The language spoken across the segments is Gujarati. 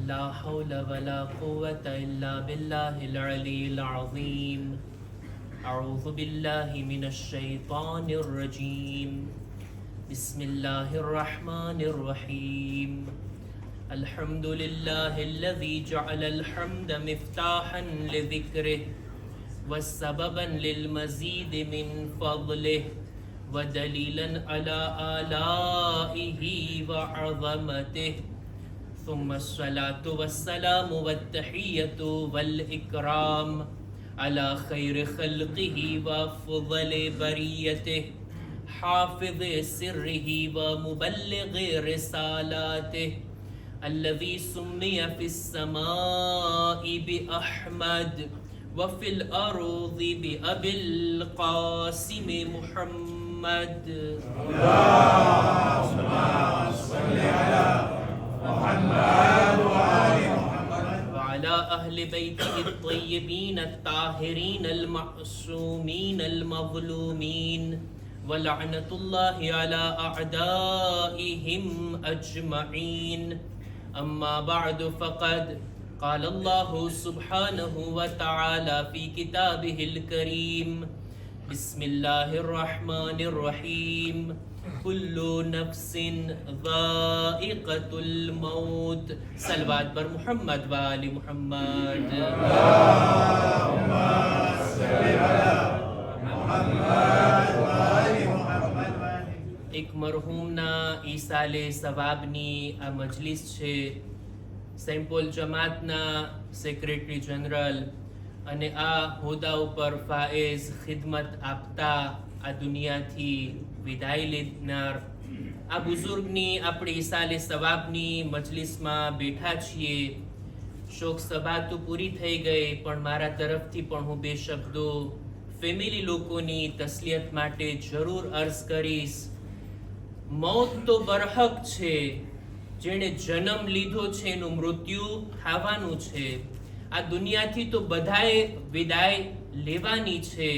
لا حول ولا قوة إلا بالله العلي العظيم. أعوذ بالله من الشيطان الرجيم. بسم الله الرحمن الرحيم. الحمد لله الذي جعل الحمد مفتاحا لذكره وسببا للمزيد من فضله ودليلا على آلائه وعظمته. ثم الصلاة والسلام والتحية والإكرام على خير خلقه وأفضل بريته حافظ سره ومبلغ رسالاته الذي سمي في السماء بأحمد وفي الأرض بأبي القاسم محمد. اللهم صل على محمد وآل محمد وعلى أهل بيته الطيبين الطاهرين المعصومين المظلومين ولعنة الله على أعدائهم أجمعين. أما بعد فقد قال الله سبحانه وتعالى في كتابه الكريم. بسم الله الرحمن الرحيم. كل نفس ذائقة الموت. صلوات بر محمد وآل محمد. اللهم صل على محمد وآل محمد. એક મરહૂમના ઈસાલે સવાબની આ મજલિસ છે. સેન્ટ પોલ જમાતના સેક્રેટરી જનરલ અને આ હોદ્દા ઉપર ફાએઝ ખિદમત આપતા આ દુનિયાથી વિદાય લેનાર આ બુઝુર્ગની આપણે ઈસાલે સવાબની મજલિસમાં બેઠા છીએ. શોક સભા તો પૂરી થઈ ગઈ, પણ મારા તરફથી પણ હું બે શબ્દો ફેમિલી લોકોની તસલિયત માટે જરૂર અર્ઝ કરીશ. મૌત તો બરહક છે, જેણે જન્મ લીધો છે એનું મૃત્યુ થવાનું છે. આ દુનિયાથી તો બધાએ વિદાય લેવાની છે,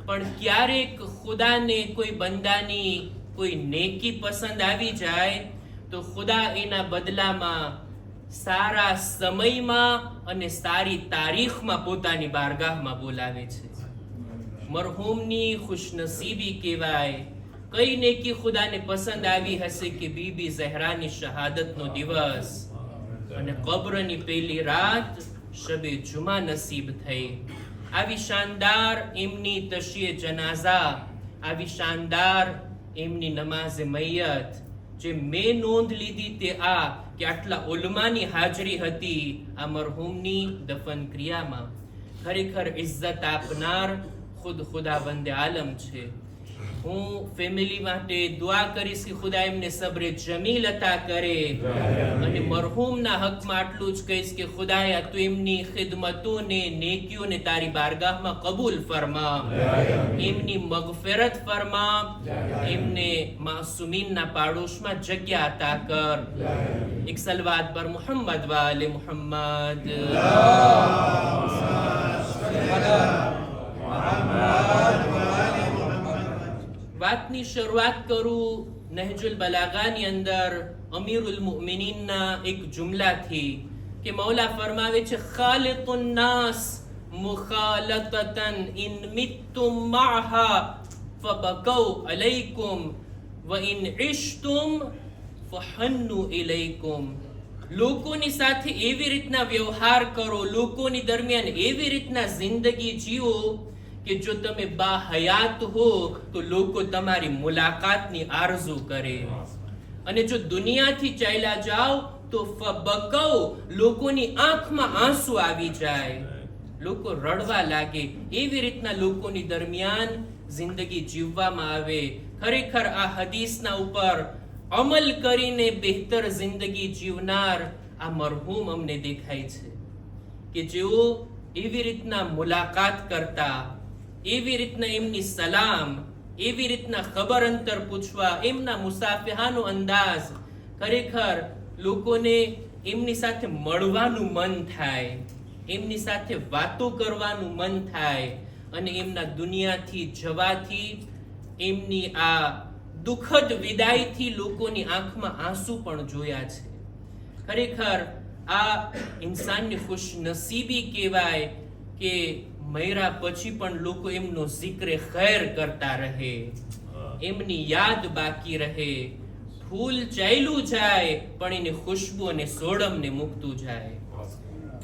પણ ક્યારેક ખુદાને કોઈ બંદાની કોઈ નેકી પસંદ આવી જાય તો ખુદા એના બદલામાં સારા સમયમાં અને સારી તારીખમાં પોતાની બારગાહમાં બોલાવે છે. મરહૂમની ખુશનસીબી કહેવાય. કઈ નેકી ખુદાને પસંદ આવી હશે કે બીબી ઝહરાની શહાદતનો દિવસ અને કબ્રની પહેલી રાત શબે જુમા નસીબ થઈ. આવી શાનદાર એમની તશીએ જનાઝા, આવી શાનદાર એમની નમાઝે મૈયત જે મેં નોંધ લીધી તે આ કે આટલા ઉલમાની હાજરી હતી આ મરહૂમની દફન ક્રિયામાં. ખરેખર ઇજ્જત આપનાર ખુદ ખુદાવંદ આલમ છે. હું ફેમિલી માટે દુઆ કરીશ કે ખુદા એમને સબ્રે જમીલ અતા કરે અને મરહૂમના હકમાં આટલું જ કહીશ કે ખુદાએ તું એમની ખિદમતોને નેકીઓને તારી બારગાહમાં કબૂલ ફરમા, એમની મગફિરત ફરમા, એમને માસુમીનના પાડોશમાં જગ્યા અતા કર. એક સલવાત પર મુહમ્મદ વાલે મુહમ્મદ. વાતની શરૂઆત કરું નહજુલ બલાગાની અંદર અમીરુલ મુમિનીનના એક જુમલાથી કે મૌલા ફરમાવે છે ખાલિતુન નાસ મુખાલતતન ઇન મિત્તુમ માહા ફબકૌ અલૈકુમ વ ઇન ઇશ્તુમ ફહન્નુ ઇલૈકુમ. લોકોની સાથે એવી રીતના વ્યવહાર કરો, લોકોની દરમિયાન એવી રીતના જિંદગી જીવો કે જો તમે બાહયાત હો તો લોકો તમારી મુલાકાતની આરઝુ કરે, અને જો દુનિયાથી ચાલ્યા જાઓ તો ફબકૌ લોકોની આંખમાં આંસુ આવી જાય, લોકો રડવા લાગે. એવી રીતના લોકોની દરમિયાન જિંદગી જીવવામાં આવે. ખરેખર આ હદીસના ઉપર અમલ કરીને બહેતર જિંદગી જીવનાર આ મરહૂમ અમને દેખાય છે કે જેઓ એવી રીતના મુલાકાત કરતા, એવી રીતના એમની સલામ, એવી રીતના ખબર અંતર પૂછવા, એમના મુસાફિહાનો અંદાજ, ખરેખર લોકોને એમની સાથે મળવાનું મન થાય, એમની સાથે વાતો કરવાનું મન થાય, અને એમના દુનિયાથી જવાથી એમની આ દુઃખદ વિદાયથી લોકોની આંખમાં આંસુ પણ જોયા છે. ખરેખર આ ઇન્સાનની ખુશનસીબી કહેવાય કે મર્યા પછી પણ લોકો એમનો જિક્રે ખૈર કરતા રહે, એમની યાદ બાકી રહે. ફૂલ ચાલ્યું જાય પણ એની ખુશ્બુ અને સોડમને મૂકતું જાય.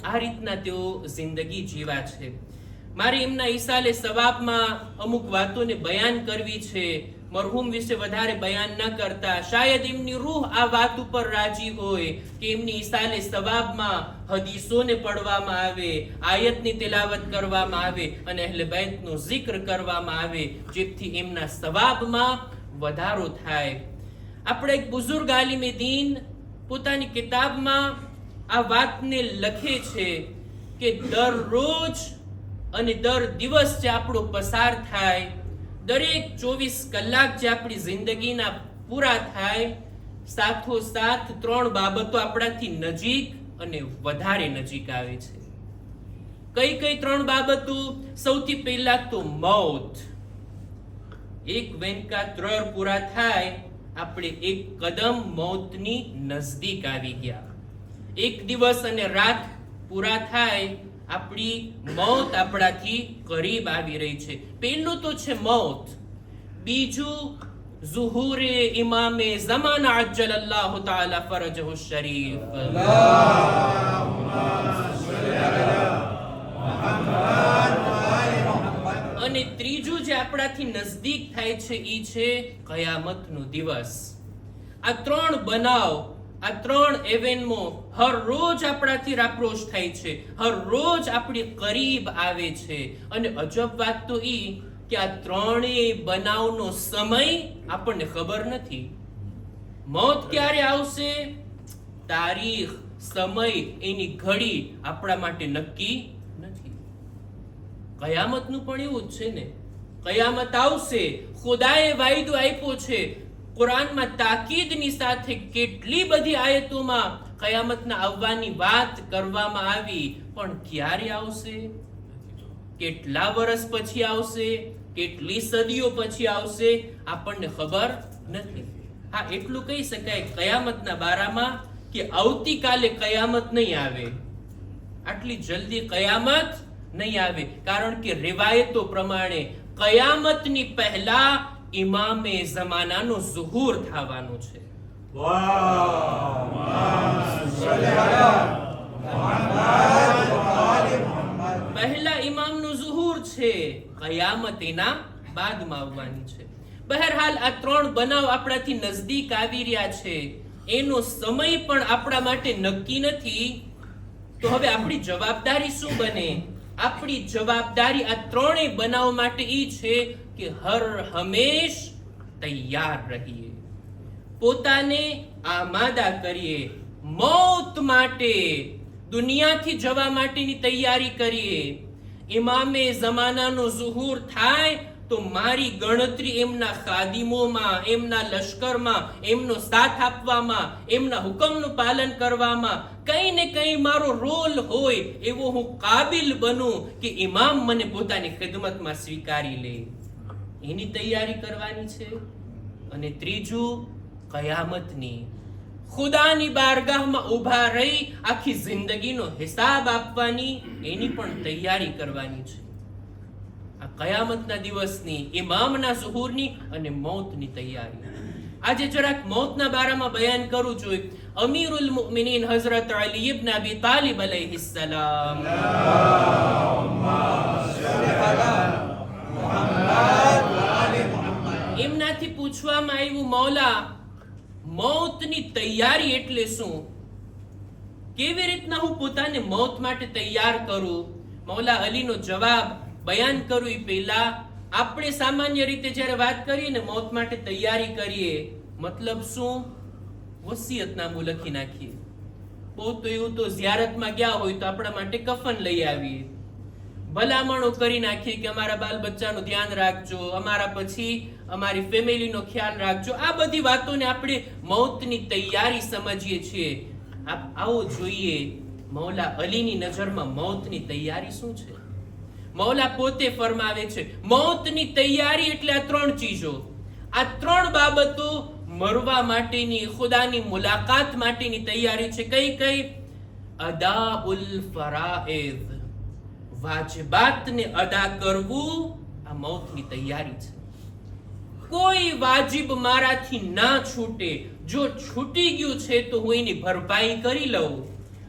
આ રીતના તેઓ જિંદગી જીવા છે. મારે એમના ઈસાલે સવાબમાં અમુક વાતોને બયાન કરવી છે. મરહૂમ વિશે વધારે બયાન ન કરતા, શાયદ એમની રૂહ આ વાત ઉપર રાજી હોય કે એમની ઈસાલે સવાબમાં હદીસોને પઢવામાં આવે, આયતની તિલાવત કરવામાં આવે અને અહલે બૈતનો જિક્ર કરવામાં આવે, જેથી એમના સવાબમાં વધારો થાય. આપણે એક બુઝુર્ગ આલિમે દીન પોતાની કિતાબમાં આ વાતને લખે છે કે દરરોજ અને દર દિવસ જે આપણો પસાર થાય, દરેક 24 કલાક જે આપણી જિંદગીના પૂરા થાય, સાથોસાથ 3 બાબતો આપણાથી નજીક અને વધારે નજીક આવે છે. કઈ કઈ 3 બાબતો? સૌથી પહેલા તો મૌત. એક વેનકા 3 પૂરા થાય, આપણે એક કદમ મૌતની નજદીક આવી ગયા. એક દિવસ અને રાત પૂરા થાય, આપણી મૌત આપણાથી કરીબ આવી રહી છે. પહેલું તો છે મૌત. બીજું ઝુહૂરે ઇમામે ઝમાના અજ્જલલ્લાહુ તઆલા ફરજહુ શરીફ. અને ત્રીજું જે આપણાથી નજદીક થાય છે એ છે કયામતનો દિવસ. આ 3 બનાવ, આ 3 એવેન્ટો હર રોજ આપણાથી રાપ્રોશ થાય છે, હર રોજ આપણી કરીબ આવે છે. અને અજબ વાત તો ઈ કે આ 3 બનાવનો સમય આપણને ખબર નથી. મોત ક્યારે આવશે, તારીખ, સમય, એની ઘડી આપણા માટે નક્કી નથી. કયામતનું પણ એવું જ છે ને. કયામત આવશે, ખુદાએ વાયદો આપ્યો છે. કુરાનમાં તાકીદની સાથે કેટલી બધી આયતોમાં કયામતના આવવાની વાત કરવામાં આવી, પણ ક્યારે આવશે, કેટલા વર્ષ પછી આવશે, કેટલી સદીઓ પછી આવશે, આપણને ખબર નથી. હા, એટલું કહી શકાય કયામતના બારામાં કે આવતીકાલે કયામત નહીં આવે, આટલી જલ્દી કયામત નહીં આવે. કારણ કે રિવાયતો પ્રમાણે કયામતની પહેલા ઇમામે ઝમાનાનો ઝુહૂર થવાનો છે. પહેલા ઇમામનો ઝુહૂર છે, કયામત એના બાદમાં આવવાની છે. બહરહાલ આ 3 બનાવ આપણાથી નજદીક આવી રહ્યા છે, એનો સમય પણ આપણા માટે નક્કી નથી. તો હવે આપણી જવાબદારી શું બને? આપણી જવાબદારી આ 3 બનાવ માટે ઈ છે કે હર હંમેશ તૈયાર રહીએ, પોતાને આમાદા કરીએ, મૌત માટે, દુનિયાથી જવા માટેની તૈયારી કરીએ. ઇમામે ઝમાનાનો ઝુહૂર થાય તો મારી ગણતરી એમના ખાદિમોમાં, એમના લશ્કરમાં, એમનો સાથ આપવામાં, એમના હુકમનું પાલન કરવામાં કઈ ને કઈ મારો રોલ હોય, એવો હું કાબિલ બનું કે ઇમામ મને પોતાની ખિદમતમાં સ્વીકારી લે. એની તૈયારી કરવાની છે. અને ત્રીજું કયામતની, ખુદાની બારગાહમાં ઊભા રહી આખી જિંદગીનો હિસાબ આપવાની, એની પણ તૈયારી કરવાની છે. આ કયામતના દિવસની, ઇમામના ઝુહૂરની અને મૌતની તૈયારી. આજે જરાક મૌતના બારામાં બયાન કરું છું. અમીરુલ મુમિનીન હઝરત અલી ઇબ્ન અબી તાલિબ અલૈહિસ્સલામ, એમનાથી પૂછવામાં આવ્યું, મૌલા, મૌતની તૈયારી એટલે શું? કેવી રીતના હું પોતાને મૌત માટે તૈયાર કરું? મૌલા અલીનો જવાબ બયાન કરું એ પહેલા આપણે સામાન્ય રીતે જ્યારે વાત કરીએ ને મૌત માટે તૈયારી કરીએ, મતલબ શું? વસિયતનામું લખી નાખીએ. બહુ તો એવું તો ઝિયારતમાં ગયા હોય તો આપણા માટે કફન લઈ આવીએ, ભલામણો કરી નાખીએ કે અમારા બાલ બચ્ચાનું ધ્યાન રાખજો, અમારા પછી અમારી ફેમિલીનો ખ્યાલ રાખજો. આ બધી વાતોને આપણે મૌતની તૈયારી સમજીએ છીએ. આવો જોઈએ મૌલા અલીની નજરમાં મૌતની તૈયારી શું છે. મૌલા પોતે ફરમાવે છે, મૌતની તૈયારી એટલે આ 3 ચીજો, આ 3 બાબતો મરવા માટેની, ખુદાની મુલાકાત માટેની તૈયારી છે. કઈ કઈ? અદાઉલ ફરાઇદ, વાજિબાતને અદા કરવું આ મૌતની તૈયારી છે. કોઈ વાજિબ મારાથી ના છૂટે. જો છૂટી ગયું છે તો હું એની ભરપાઈ કરી લઉં,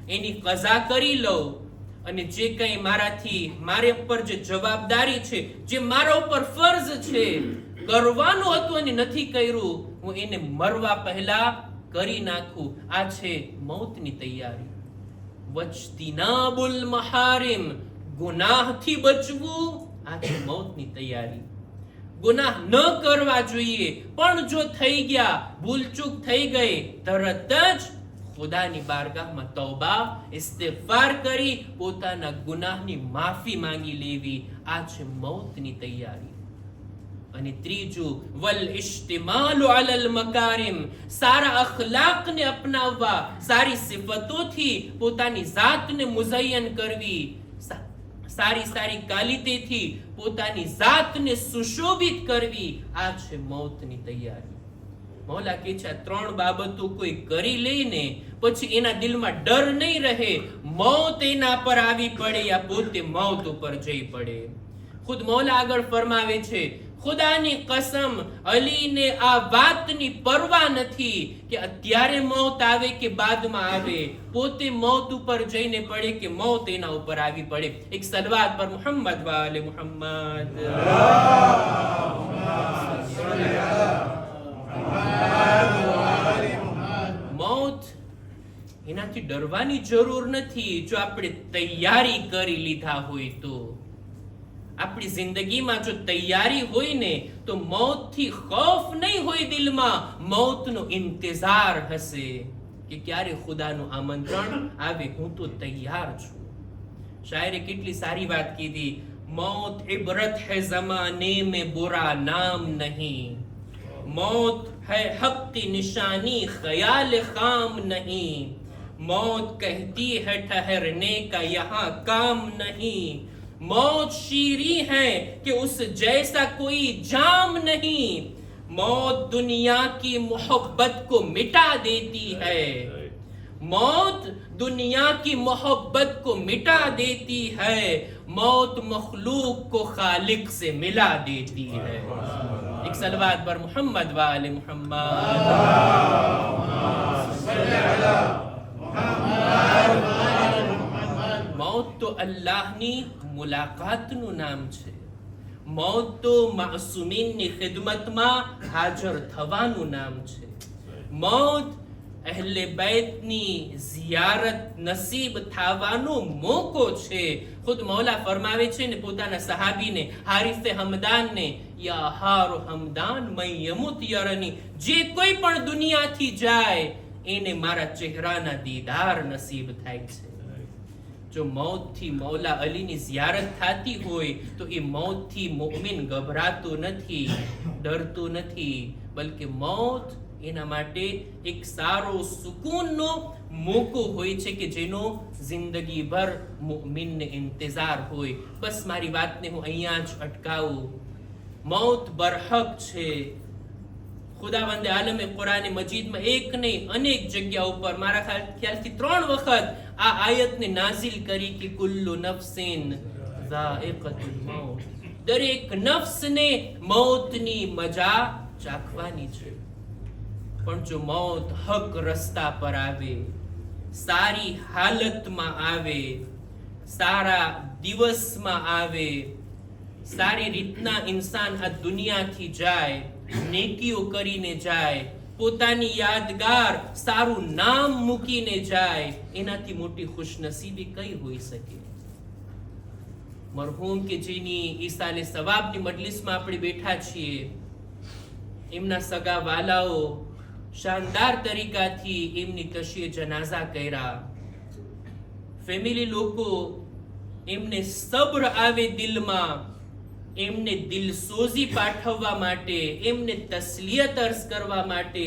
એની કઝા કરી લઉં, અને જે કંઈ મારે ઉપર જે જવાબદારી છે, જે મારા ઉપર ફરજ છે કરવાનું હતું અને નથી કર્યું, હું એને મરવા પહેલા કરી નાખું. આ છે મૌતની તૈયારી. વજ્તિનાબુલ મહારિમ, ગુનાહથી બચવું, આ છે મૌતની તૈયારી. ગુનાહ ન કરવા જોઈએ, પણ જો થઈ ગયા, ભૂલચૂક થઈ ગઈ, તરત જ ખુદાની બારગાહમાં તૌબા ઇસ્તિગફાર કરી પોતાના ગુનાહની માફી માંગી લેવી. આ છે મૌતની તૈયારી. અને ત્રીજું, વલ ઇશ્તિમાલુ અલલ મકારિમ, સારા અખલાકને અપનાવવા, સારી સિફતોથી પોતાની જાતને મુઝય્યન કરવી, સારી ક્વોલિટીથી પોતાની જાતને સુશોભિત કરવી. આ છે મૌતની તૈયારી. મૌલા કહે છે આ ત્રણ બાબતો કોઈ કરી લઈને પછી એના દિલમાં ડર નહીં રહે, મૌત એના પર આવી પડે યા પોતે મૌત ઉપર જઈ પડે. ખુદ મૌલા આગળ ફરમાવે છે, ખુદાની કસમ, અલીને આ વાતની પરવા નથી કે અત્યારે મૌત આવે કે બાદમાં આવે, પોતે મૌત ઉપર જઈને પડે કે મૌત એના ઉપર આવી પડે. એક સલવાત પર મુહમ્મદ વાલે મુહમ્મદ. મૌત એનાથી ડરવાની જરૂર નથી જો આપણે તૈયારી કરી લીધા હોય તો. આપણી જિંદગીમાં જો તૈયારી હોય ને તો મૌતથી ખૌફ નહીં હોય દિલમાં, મૌતનો ઇંતજાર હશે કે ક્યારે ખુદાનું આમંત્રણ આવે, હું તો તૈયાર છું. શાયરે કેટલી સારી વાત કીધી, મૌત ઇબરત હૈ ज़माने में बुरा नाम नहीं, मौत है हक की निशानी ख्याल खाम नहीं, मौत कहती है ठहरने का यहाँ काम नहीं, मौत शीरी है कि उस जैसा कोई जाम नहीं, मौत दुनिया की मोहब्बत को मिटा देती है, मौत दुनिया की मोहब्बत को मिटा देती है, मौत मखलूक को खालिक से मिला देती है. एक सलवात पर मुहम्मद वाले मुहम्मद. मौत तो अल्लाहनी मुलाकातનું નામ છે. મૌત તો માસૂમીનની ખિદમતમાં હાજર થવાનું નામ છે. મૌત અહેલે બૈતની ઝિયારત નસીબ થવાનો મોકો છે. ખુદ મૌલા ફરમાવે છે ને પોતાના સહાબીને હારિસે હમદાનને, યા હારો હમદાન મન યમુત યરની, જે કોઈ પણ દુનિયાથી જાય એને મારા ચહેરાના દીદાર નસીબ થાય છે. જો મૌતથી મૌલા અલીની ઝિયારત થતી હોય તો એ મૌતથી મુઅમિન ગભરાતો નથી, ડરતો નથી, બલકે મૌત એના માટે એક સારો સુકૂનનો મોકો હોય છે કે જેનો જિંદગીભર મુઅમિનને ઇંતજાર હોય. બસ મારી વાતને હું અહીંયા જ અટકાવું. મૌત બરહક છે. ખુદાવંદે આલમે કુરાન મજીદમાં એક નહીં અનેક જગ્યા ઉપર મારા ખ્યાલથી 3 વખત આ આયતને નાઝિલ કરી કે કુલ્લુ નફસિન ઝાઇકતુલ મૌત, દરેક નફ્સને મૌતની મજા ચાખવાની છે. પણ જો મૌત હક રસ્તા પર આવે, સારી હાલતમાં આવે, સારા દિવસમાં આવે, સારી રીતના ઇન્સાન આ દુનિયાથી જાય, નેકીઓ કરીને જાય, પોતાની યાદગાર સારું નામ મૂકીને જાય, એનાથી મોટી ખુશનસીબી કઈ હોઈ શકે? મરહૂમ કે જેની ઈસાલે સવાબની મજલિસમાં આપણે બેઠા છીએ, એમના સગા વાલાઓ શાનદાર તરીકાથી એમની તશીએ જનાઝા કર્યા. ફેમિલી લોકો એમને સબ્ર આવે દિલમાં, એમને દિલસોજી પાઠવવા માટે, એમને તસ્લિયત અર્ઝ કરવા માટે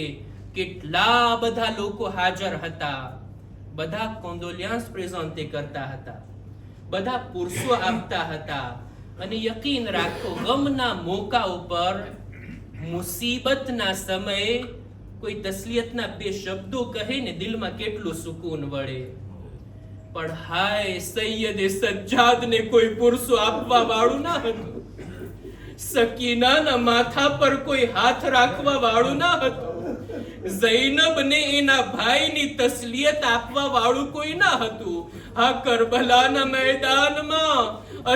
કેટલા બધા લોકો હાજર હતા. બધા કોન્ડોલિયાન્સ પ્રેઝન્ટે કરતા હતા, બધા પુરુષો આપતા હતા. અને યકીન રાખો, ગમના મોકા ઉપર, મુસીબતના સમયે કોઈ તસ્લિયતના 2 શબ્દો કહે ને દિલમાં કેટલું સુકૂન વળે. પણ હાય સૈયદે સજ્જાદને કોઈ પુરુષો આપવા વાળું ના હતું. સકીનાના માથા પર કોઈ હાથ રાખવા વાળું ના હતું. ઝૈનબને એના ભાઈની તસલિયત આપવા વાળું કોઈ ના હતું. આ કરબલાના મેદાનમાં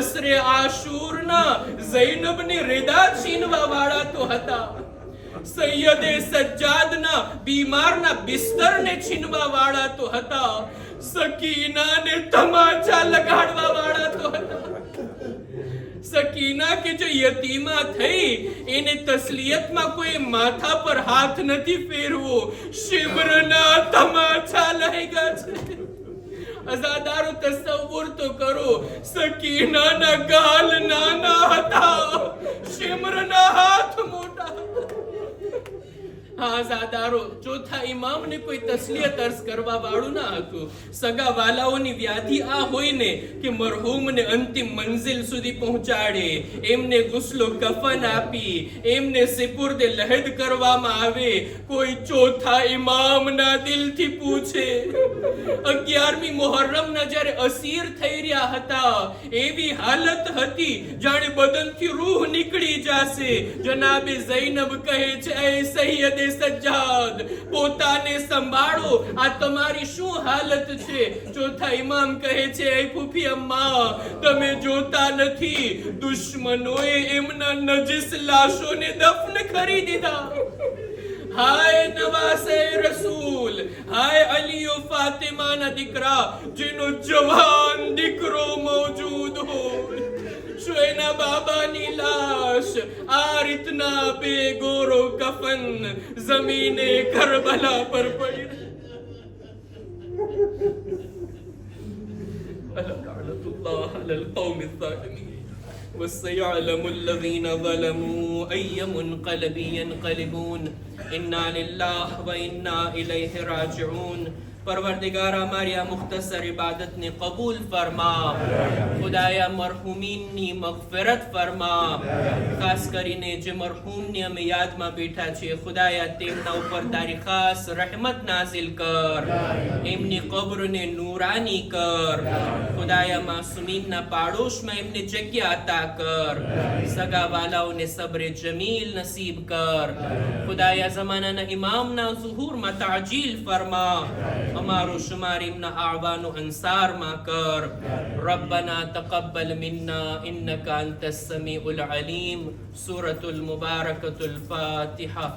અસરે આશુરના ઝૈનબની રીદા છીનવા વાળા તો હતા. સૈયદે સજ્જાદના બીમારના બિસ્તરને છીનવા વાળા તો હતા. સકીનાને તમાચા લગાડવા વાળા તો હતા. સકીના કે જો યતીમા થઈ એને તસલિયતમાં કોઈ માથા પર હાથ નથી ફેરવો, શિમરના તમાચા લાગ્યા છે. અઝાદારો તસવ્વુર તો કરો, સકીનાના ગાલ નાના હતા, શિમરના હાથ મોટા. હા ઝાદારો, ચોથા ઇમામને કોઈ તસલિયત અર્ઝ કરવા વાળું ના હતું. સગા વાલાઓની વ્યાધિ આ હોય ને કે મરહૂમને અંતિમ મંઝિલ સુધી પહોંચાડે, એમને ગુસ્લો કફન આપી એમને સિપુર્દે લહેદ કરવામાં આવે. કોઈ ચોથા ઇમામના દિલથી પૂછે. 11મી મુહર્રમના જ્યારે અસીર થઈ રહ્યા હતા, એવી હાલત હતી જાણે બદનથી રૂહ નીકળી જશે. જનાબે ઝૈનબ કહે છે, એ સૈયદે સજ્જાદ, પોતાને સંભાળો, આ તમારી શું હાલત છે? ચોથા ઇમામ કહે છે, એ ફૂફી અમ્મા, તમે જોતા નથી, દુશ્મનોએ એમના નજીસ લાશોને દફન કરી દીધા. હાય નવાસે રસૂલ, હાય અલી ફાતિમાના દીકરા, જેનો જવાન દીકરો મોજૂદ હોય, શું એના બાબાની લાશ આ રીતના બેગોરો કફન જમીને કરબલા પર પડી. લعنતુલ્લાહ અલલ કૌમ الظالمين وسيعلم الذين ظلموا أي منقلب ينقلبون إنا لله وإنا إليه راجعون. परवरदिगार हमारी आ मुख्तसर इबादत ने कबूल फरमा. खुदाया मरहूमीननी मगफिरत फरमा. ખાસ કરીને જે મરહૂમની અમે યાદમાં બેઠા છીએ, ખુદાયા તેમના ઉપર તારી ખાસ રહેમત નાઝિલ કર, એમની કબ્રને નૂરાની કર. ખુદાયા માસૂમીનના પાડોશમાં એમને જગ્યા અતા કર. સગા વાલાઓને સબ્રે જમીલ નસીબ કર. ખુદાયા ઝમાનાના ઇમામના ઝુહૂરમાં તાજીલ ફરમા. हमारो शुमार इम्ना आवानो अंसार मा कर. रब्बना तक़ब्बल मिन्ना इन्नका अंतस समीउल अलीम. सूरतुल मुबारकतुल फातिहा.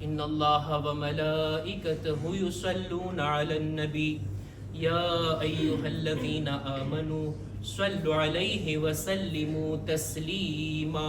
إن الله وملائكته يصلون على النبي يا أيها الذين آمنوا صلوا عليه وسلموا تسليما.